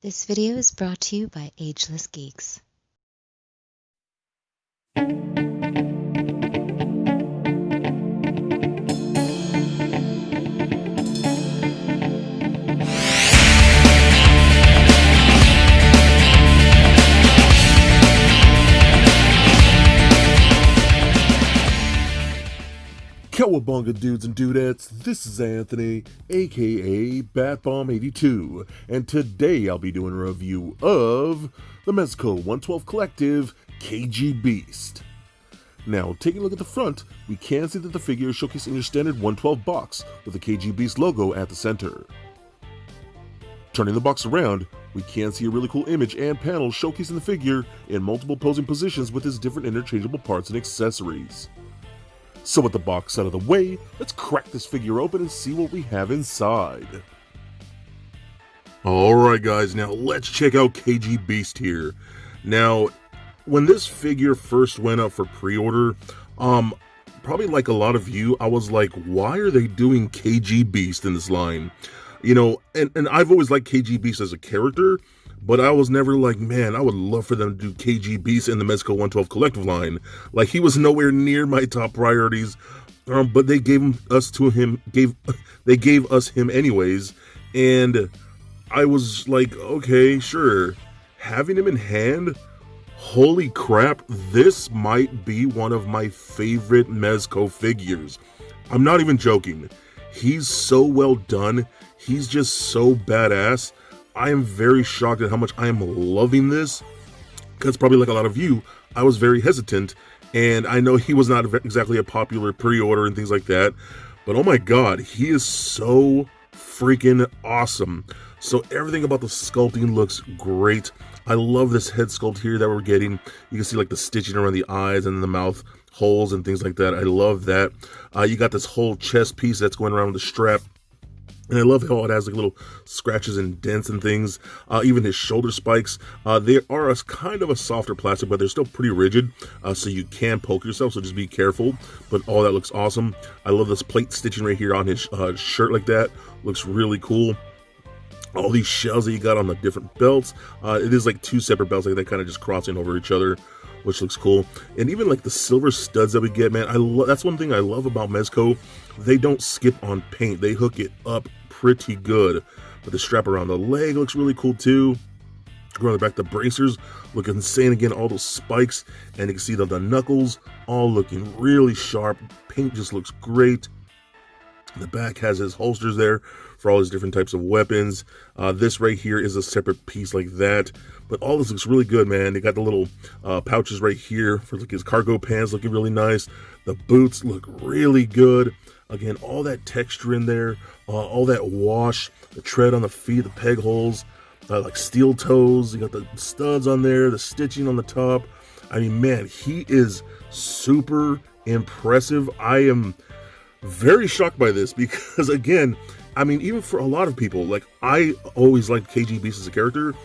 This video is brought to you by Ageless Geeks. Cowabunga dudes and dudettes, this is Anthony, aka BatBomb82, and today I'll be doing a review of the Mezco 112 Collective KGBeast. Now, taking a look at the front, we can see that the figure is showcasing your standard 112 box with the KGBeast logo at the center. Turning the box around, we can see a really cool image and panel showcasing the figure in multiple posing positions with his different interchangeable parts and accessories. So with the box out of the way, let's crack this figure open and see what we have inside. Alright guys, now let's check out KGBeast here. Now, when this figure first went up for pre-order, probably like a lot of you, I was like, why are they doing KGBeast in this line? You know, and I've always liked KGBeast as a character, but I was never like, man, I would love for them to do KGBeast in the Mezco 112 Collective line. Like, he was nowhere near my top priorities, but they gave us him anyways, and I was like, okay, sure. Having him in hand, holy crap, this might be one of my favorite Mezco figures. I'm not even joking. He's so well done. He's just so badass. I am very shocked at how much I am loving this, because probably like a lot of you, I was very hesitant, and I know he was not exactly a popular pre-order and things like that, but oh my god, he is so freaking awesome. So everything about the sculpting looks great. I love this head sculpt here that we're getting. You can see like the stitching around the eyes and the mouth holes and things like that. I love that. You got this whole chest piece that's going around with the strap. And I love how it has like little scratches and dents and things. Even his shoulder spikes. They are kind of a softer plastic, but they're still pretty rigid. So you can poke yourself, so just be careful. But all that looks awesome. I love this plate stitching right here on his shirt like that. Looks really cool. All these shells that you got on the different belts. It is like two separate belts like that, kind of just crossing over each other, which looks cool. And even like the silver studs that we get, man, that's one thing I love about Mezco. They don't skip on paint. They hook it up pretty good. But the strap around the leg looks really cool too. Around the back, the bracers look insane again. All those spikes, and you can see the knuckles all looking really sharp. Paint just looks great. The back has his holsters there for all his different types of weapons. This right here is a separate piece like that. But all this looks really good, man. They got the little pouches right here for like his cargo pants looking really nice. The boots look really good. Again, all that texture in there, all that wash, the tread on the feet, the peg holes, like steel toes. You got the studs on there, the stitching on the top. I mean, man, he is super impressive. I am very shocked by this because, again, I mean, even for a lot of people, like, I always liked KGBeast as a character.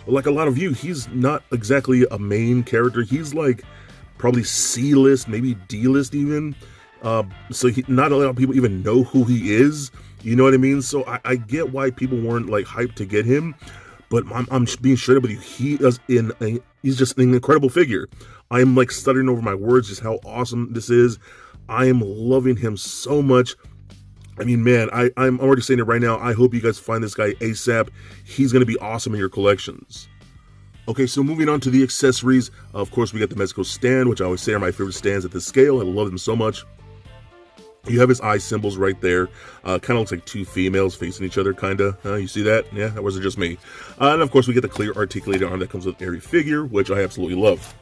Like a lot of you, he's not exactly a main character. He's like probably C-list, maybe D-list even. So not a lot of people even know who he is. You know what I mean? So I get why people weren't like hyped to get him. But I'm being straight up with you. He's just an incredible figure. I'm like stuttering over my words, just how awesome this is. I am loving him so much. I mean, man, I'm already saying it right now. I hope you guys find this guy ASAP. He's going to be awesome in your collections. Okay, so moving on to the accessories. Of course, we got the Mezco stand, which I always say are my favorite stands at this scale. I love them so much. You have his eye symbols right there. Kind of looks like two females facing each other, kind of. You see that? Yeah, that wasn't just me. And of course, we get the clear articulated arm that comes with every figure, which I absolutely love.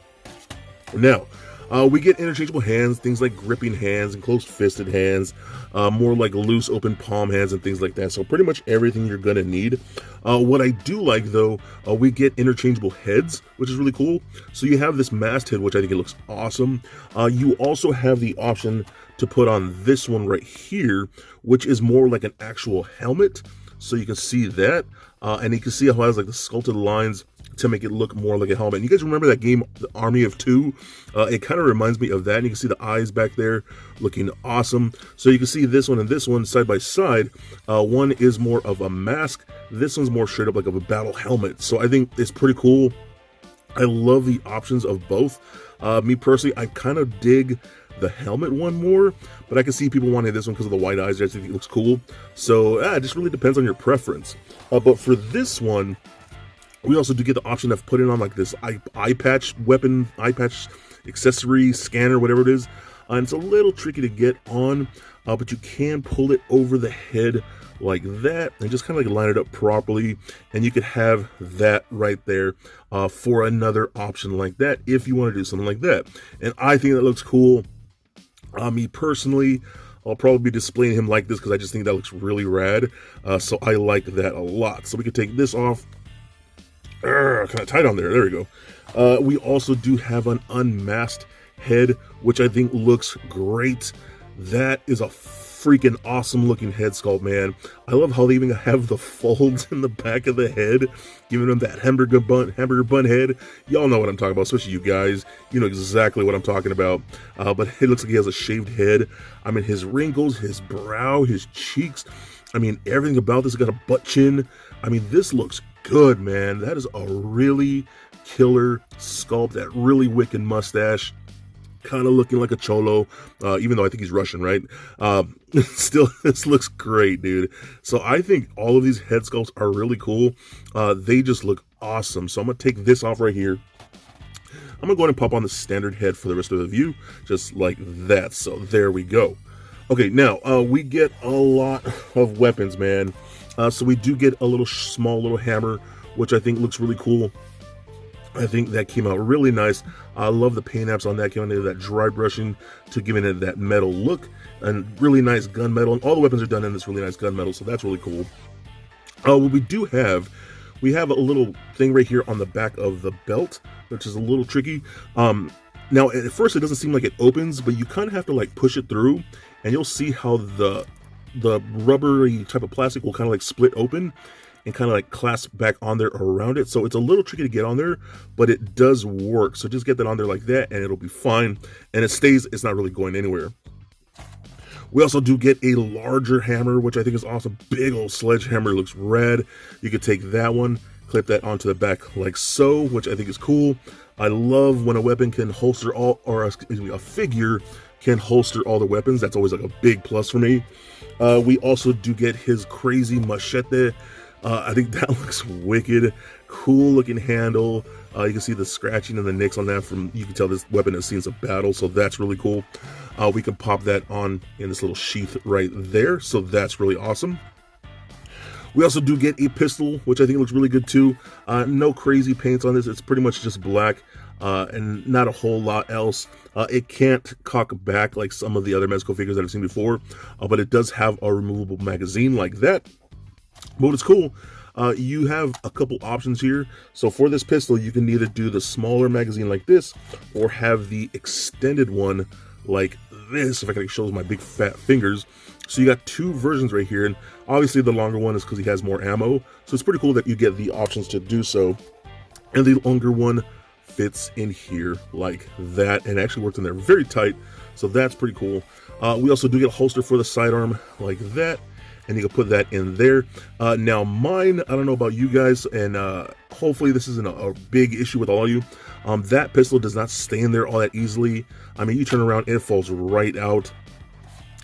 Now, we get interchangeable hands, things like gripping hands and closed-fisted hands, more like loose, open palm hands and things like that. So pretty much everything you're going to need. What I do like, though, we get interchangeable heads, which is really cool. So you have this masthead, which I think it looks awesome. You also have the option to put on this one right here, which is more like an actual helmet. so you can see that, and you can see how it has like the sculpted lines to make it look more like a helmet. And you guys remember that game, The Army of Two? It kind of reminds me of that, and you can see the eyes back there looking awesome. So you can see this one and this one side by side. One is more of a mask, this one's more straight up like of a battle helmet. So I think it's pretty cool. I love the options of both. Me personally, I kind of dig the helmet one more, but I can see people wanting this one because of the white eyes. I think it looks cool. So it just really depends on your preference. But for this one, we also do get the option of putting on like this eye patch weapon, eye patch accessory, scanner, whatever it is. And it's a little tricky to get on, but you can pull it over the head like that and just kind of like line it up properly, and you could have that right there for another option like that if you want to do something like that. And I think that looks cool. Me personally, I'll probably be displaying him like this because I just think that looks really rad. So I like that a lot. So we could take this off. Kind of tight on there. There we go. We also do have an unmasked head, which I think looks great. That is a freaking awesome looking head sculpt, man. I love how they even have the folds in the back of the head, giving them that hamburger bun head. Y'all know what I'm talking about, especially you guys. You know exactly what I'm talking about. But it looks like he has a shaved head. I mean, his wrinkles, his brow, his cheeks. I mean, everything about this. Got a butt chin. I mean, this looks good, man. That is a really killer sculpt. That really wicked mustache, kind of looking like a cholo, even though I think he's Russian, right? Still, this looks great, dude. So I think all of these head sculpts are really cool. They just look awesome. So I'm gonna take this off right here. I'm gonna go ahead and pop on the standard head for the rest of the view, just like that. So there we go. Okay, now we get a lot of weapons, man. So we do get a little small little hammer, which I think looks really cool. I think that came out really nice. I love the paint apps on that, giving it that dry brushing to giving it that metal look, and really nice gunmetal. And all the weapons are done in this really nice gunmetal, so that's really cool. What we have a little thing right here on the back of the belt, which is a little tricky. Now at first it doesn't seem like it opens, but you kind of have to like push it through, and you'll see how the rubbery type of plastic will kind of like split open and kind of like clasp back on there around it. So it's a little tricky to get on there, but it does work. So just get that on there like that and it'll be fine. And it stays, it's not really going anywhere. We also do get a larger hammer, which I think is awesome. Big old sledgehammer, looks rad. You could take that one, clip that onto the back like so, which I think is cool. I love when a weapon can holster all, or excuse me, a figure can holster all the weapons. That's always like a big plus for me. We also do get his crazy machete. I think that looks wicked. Cool looking handle. You can see the scratching and the nicks on that from, you can tell this weapon has seen some battle, so that's really cool. We can pop that on in this little sheath right there, so that's really awesome. We also do get a pistol, which I think looks really good too. No crazy paints on this. It's pretty much just black and not a whole lot else. It can't cock back like some of the other Mezco figures that I've seen before, but it does have a removable magazine like that. But it's cool. You have a couple options here. So for this pistol, you can either do the smaller magazine like this, or have the extended one like this, if I can show my big fat fingers. So you got two versions right here, and obviously the longer one is because he has more ammo. So it's pretty cool that you get the options to do so. And the longer one fits in here like that, and actually works in there very tight. So that's pretty cool. We also do get a holster for the sidearm like that, and you can put that in there. Now mine, I don't know about you guys, and hopefully this isn't a big issue with all of you. That pistol does not stay in there all that easily. I mean, you turn around, it falls right out.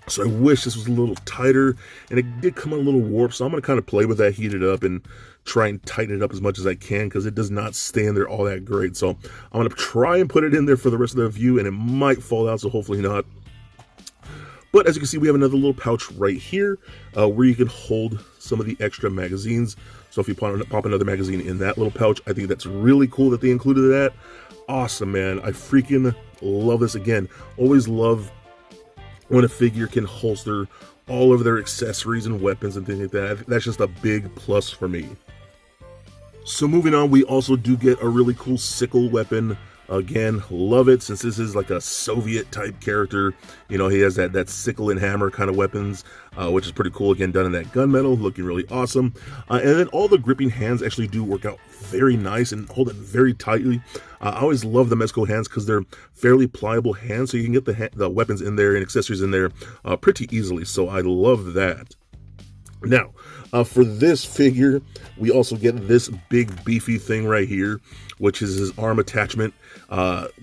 So I wish this was a little tighter, and it did come a little warped. So I'm going to kind of play with that, heat it up, and try and tighten it up as much as I can, because it does not stay in there all that great. So I'm going to try and put it in there for the rest of the view, and it might fall out, so hopefully not. But as you can see, we have another little pouch right here where you can hold some of the extra magazines. So if you pop another magazine in that little pouch, I think that's really cool that they included that. Awesome, man. I freaking love this. Again, always love when a figure can holster all of their accessories and weapons and things like that. That's just a big plus for me. So moving on, we also do get a really cool sickle weapon Again, love it since this is like a Soviet type character. You know, he has that sickle and hammer kind of weapons, which is pretty cool. Again, done in that gunmetal, looking really awesome. And then all the gripping hands actually do work out very nice and hold it very tightly. I always love the Mezco hands because they're fairly pliable hands, so you can get the weapons in there and accessories in there pretty easily. So I love that. Now, for this figure, we also get this big beefy thing right here, which is his arm attachment,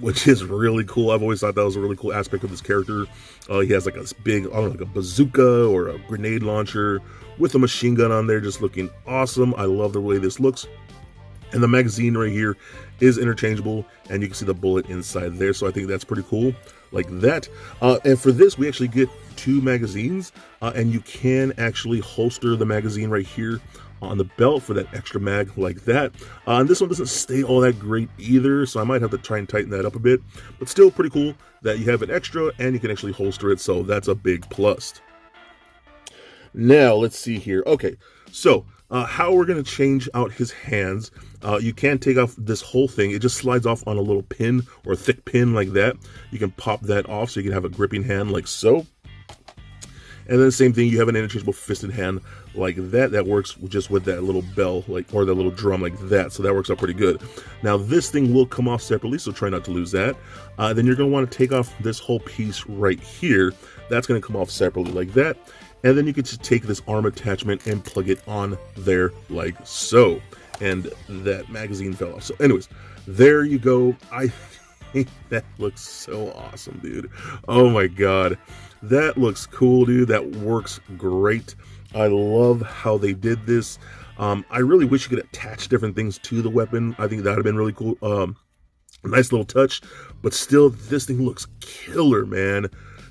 which is really cool. I've always thought that was a really cool aspect of this character. He has like a big, I don't know, like a bazooka or a grenade launcher with a machine gun on there, just looking awesome. I love the way this looks. And the magazine right here is interchangeable, and you can see the bullet inside there, so I think that's pretty cool, like that. And for this, we actually get 2 magazines, and you can actually holster the magazine right here on the belt for that extra mag like that. And this one doesn't stay all that great either, so I might have to try and tighten that up a bit, but still pretty cool that you have an extra and you can actually holster it, so that's a big plus. Now, let's see here. Okay, so how we're going to change out his hands. You can take off this whole thing. It just slides off on a little pin or a thick pin like that. You can pop that off so you can have a gripping hand like so. And then the same thing, you have an interchangeable fisted hand like that. That works just with that little bell, like, or that little drum like that. So that works out pretty good. Now this thing will come off separately, so try not to lose that. Then you're going to want to take off this whole piece right here. That's going to come off separately like that. And then you can just take this arm attachment and plug it on there like so. And that magazine fell off. So anyways, there you go. I think that looks so awesome, dude. Oh my god. That looks cool, dude. That works great. I love how they did this. I really wish you could attach different things to the weapon. I think that would have been really cool. Nice little touch. But still, this thing looks killer, man.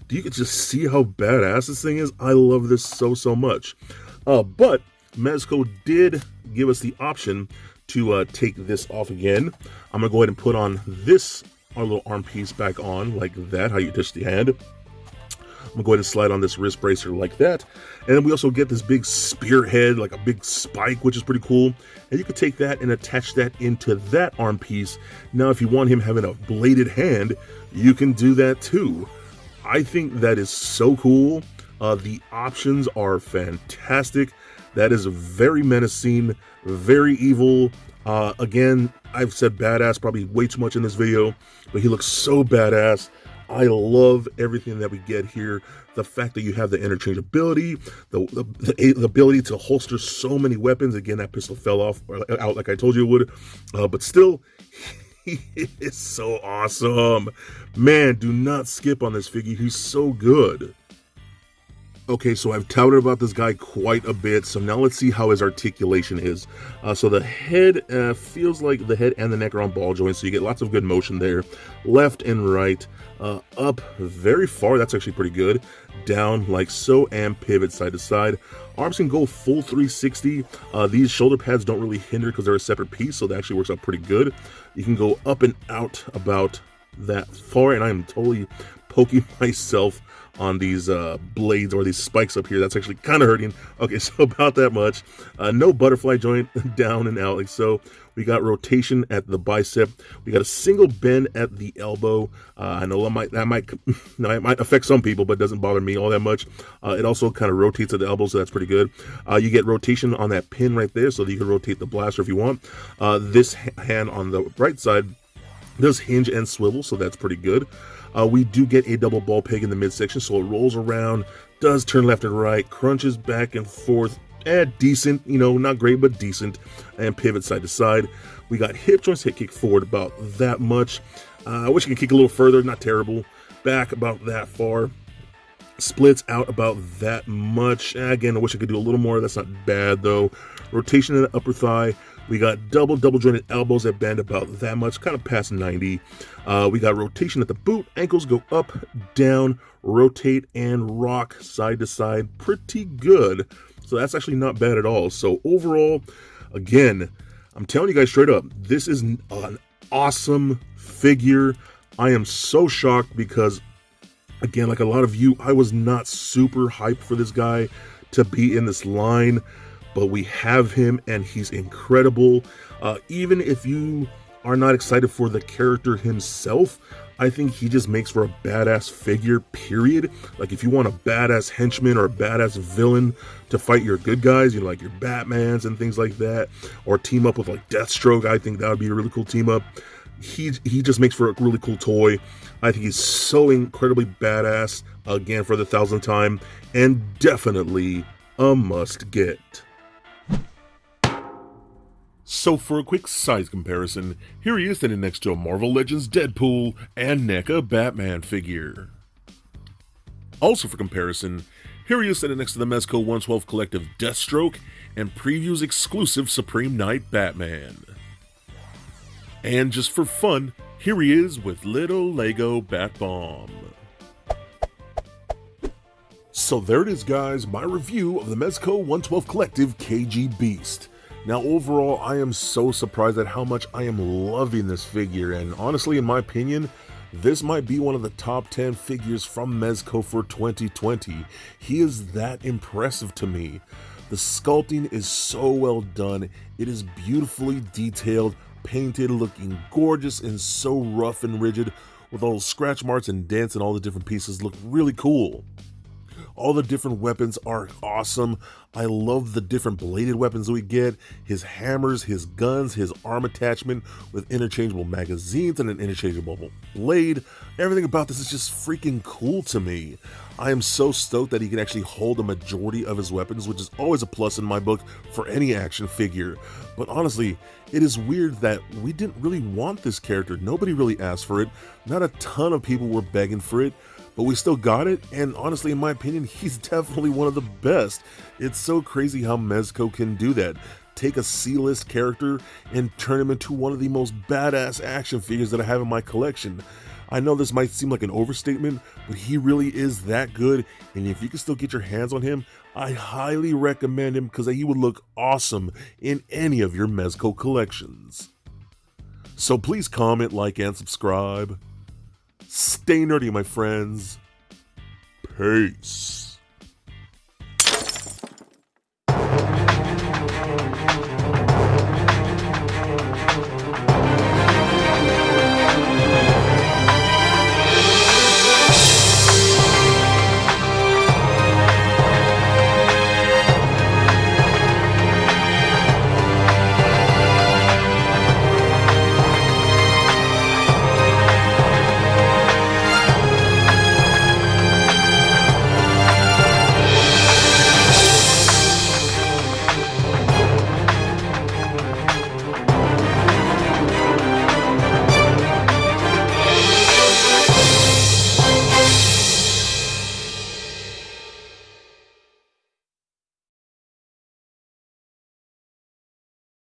You can just see how badass this thing is. I love this so much. But Mezco did give us the option to take this off again. I'm going to go ahead and put on this, our little arm piece back on like that, how you touch the hand. I'm going to go ahead and slide on this wrist bracer like that. And then we also get this big spearhead, like a big spike, which is pretty cool. And you can take that and attach that into that arm piece. Now, if you want him having a bladed hand, you can do that too. I think that is so cool. The options are fantastic. That is very menacing, very evil. Again, I've said badass probably way too much in this video, but he looks so badass. I love everything that we get here. The fact that you have the interchangeability, the ability to holster so many weapons. Again, that pistol fell out like I told you it would, but still, he is so awesome. Man, do not skip on this figure. He's so good. Okay, so I've touted about this guy quite a bit, so now let's see how his articulation is. So the head feels like the head and the neck are on ball joints, so you get lots of good motion there. Left and right, up very far, that's actually pretty good. Down like so, and pivot side to side. Arms can go full 360. These shoulder pads don't really hinder because they're a separate piece, so that actually works out pretty good. You can go up and out about that far, and I am totally poking myself on these blades or these spikes up here. That's actually kind of hurting. Okay, so about that much. No butterfly joint down and out like so. We got rotation at the bicep. We got a single bend at the elbow. I know that might affect some people, but it doesn't bother me all that much. It also kind of rotates at the elbow, so that's pretty good. You get rotation on that pin right there, so that you can rotate the blaster if you want. This hand on the right side does hinge and swivel, so that's pretty good. We do get a double ball peg in the midsection, so it rolls around, does turn left and right, crunches back and forth, decent, you know, not great, but decent, and pivot side to side. We got hip joints, hip kick forward about that much. I wish I could kick a little further, not terrible. Back about that far. Splits out about that much. Again, I wish I could do a little more. That's not bad, though. Rotation in the upper thigh. We got double jointed elbows that bend about that much, kind of past 90. We got rotation at the boot. Ankles go up, down, rotate, and rock side to side. Pretty good. So that's actually not bad at all. So overall, again, I'm telling you guys straight up, this is an awesome figure. I am so shocked because, again, like a lot of you, I was not super hyped for this guy to be in this line. But we have him, and he's incredible. Even if you are not excited for the character himself. I think he just makes for a badass figure, period. Like, if you want a badass henchman or a badass villain to fight your good guys, you know, like your Batmans and things like that, or team up with like Deathstroke, I think that would be a really cool team up. He just makes for a really cool toy. I think he's so incredibly badass, again for the 1000th time, and definitely a must get. So for a quick size comparison, here he is standing next to a Marvel Legends Deadpool and NECA Batman figure. Also for comparison, here he is standing next to the Mezco 112 Collective Deathstroke and Previews exclusive Supreme Knight Batman. And just for fun, here he is with little Lego Bat Bomb. So there it is, guys, my review of the Mezco 112 Collective KGBeast. Now overall, I am so surprised at how much I am loving this figure, and honestly, in my opinion, this might be one of the top 10 figures from Mezco for 2020. He is that impressive to me. The sculpting is so well done, it is beautifully detailed, painted, looking gorgeous and so rough and rigid, with all those scratch marks and dents and all the different pieces look really cool. All the different weapons are awesome. I love the different bladed weapons we get, his hammers, his guns, his arm attachment with interchangeable magazines and an interchangeable blade. Everything about this is just freaking cool to me. I am so stoked that he can actually hold a majority of his weapons, which is always a plus in my book for any action figure. But honestly, it is weird that we didn't really want this character. Nobody really asked for it. Not a ton of people were begging for it, but we still got it, and honestly, in my opinion, he's definitely one of the best. It's so crazy how Mezco can do that. Take a C-list character and turn him into one of the most badass action figures that I have in my collection. I know this might seem like an overstatement, but he really is that good, and if you can still get your hands on him, I highly recommend him because he would look awesome in any of your Mezco collections. So please comment, like, and subscribe. Stay nerdy, my friends. Peace.